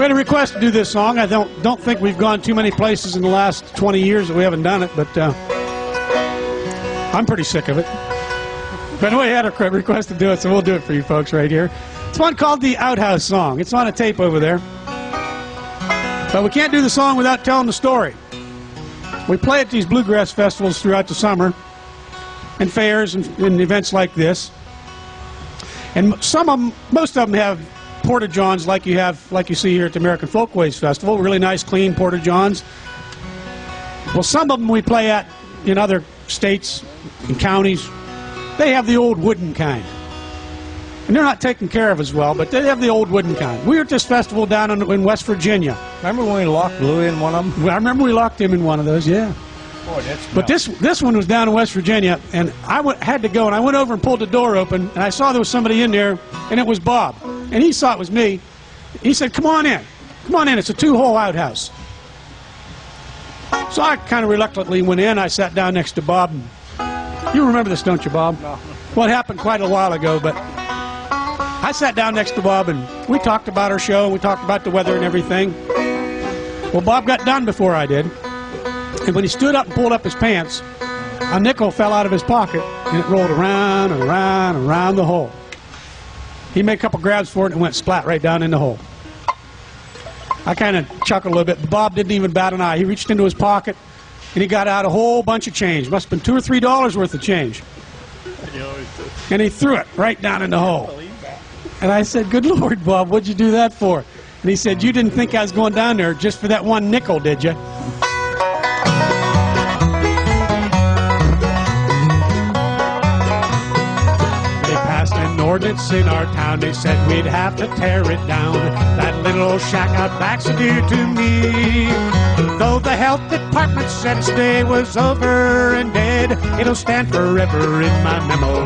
We had a request to do this song. I don't think we've gone too many places in the last 20 years that we haven't done it, but I'm pretty sick of it. But anyway, we had a request to do it, so we'll do it for you folks right here. It's one called the Outhouse Song. It's on a tape over there. But we can't do the song without telling the story. We play at these bluegrass festivals throughout the summer, and fairs and events like this. And most of them have porta-johns like you see here at the American Folkways Festival. Really nice, clean porta-johns. Well, some of them we play at in other states and counties. They have the old wooden kind. And they're not taken care of as well, but they have the old wooden kind. We were at this festival down in West Virginia. Remember when we locked Louie in one of them? Well, I remember we locked him in one of those, yeah. Boy, that's but this one was down in West Virginia, and I had to go, and I went over and pulled the door open, and I saw there was somebody in there, and it was Bob. And he saw it was me. He said, come on in. Come on in. It's a two-hole outhouse. So I kind of reluctantly went in. I sat down next to Bob. You remember this, don't you, Bob? No. Well, it happened quite a while ago, but I sat down next to Bob, and we talked about our show, and we talked about the weather and everything. Well, Bob got done before I did. And when he stood up and pulled up his pants, a nickel fell out of his pocket, and it rolled around and around and around the hole. He made a couple grabs for it and went splat right down in the hole. I kind of chuckled a little bit. Bob didn't even bat an eye. He reached into his pocket, and he got out a whole bunch of change. Must have been $2 or $3 worth of change. And he threw it right down in the hole. And I said, good Lord, Bob, what'd you do that for? And he said, you didn't think I was going down there just for that one nickel, did you? Ordinance in our town, they said we'd have to tear it down. That little shack out back's so dear to me. Though the health department said its day was over and dead, it'll stand forever in my memory.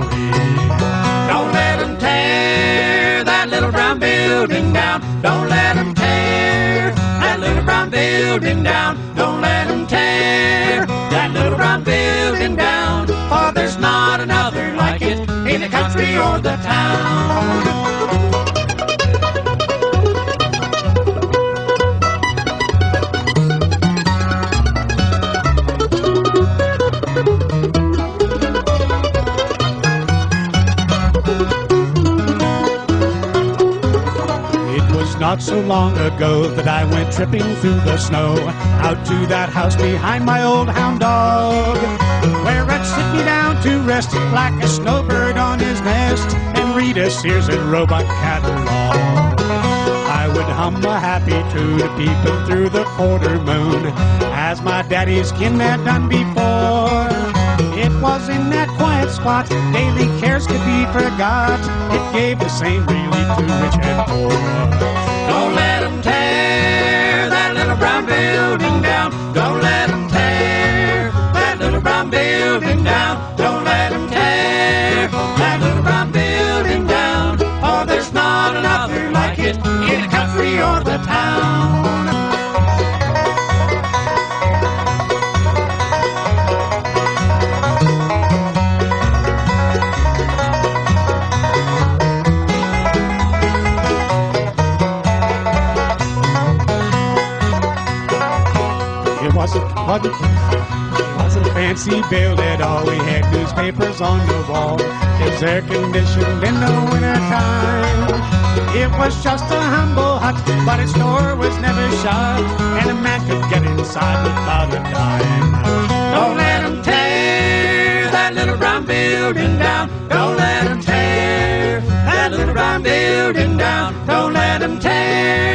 Don't let them tear that little brown building down. Don't let them tear that little brown building down. Don't let them tear that little brown building down. For there's not another like it in the country or the town. It was not so long ago that I went tripping through the snow out to that house behind my old hound dog, where I'd sit me down to rest like a snowbird on his nest and read a Sears and Roebuck catalog. I would hum a happy tune peeping through the quarter moon as my daddy's kin had done before. It was in that quiet spot daily cares could be forgot. It gave the same relief to rich and poor. Don't let them tear that little brown building down. Don't let them tear that little brown building down. Don't let them tear that little brown building down. For there's not another like it in the country or the town. It wasn't fancy built at all. We had newspapers on the wall. It was air conditioned in the winter time. It was just a humble hut, but its door was never shut, and a man could get inside without a dime. Don't let them tear that little brown building down. Don't let them tear that little brown building down. Don't let them tear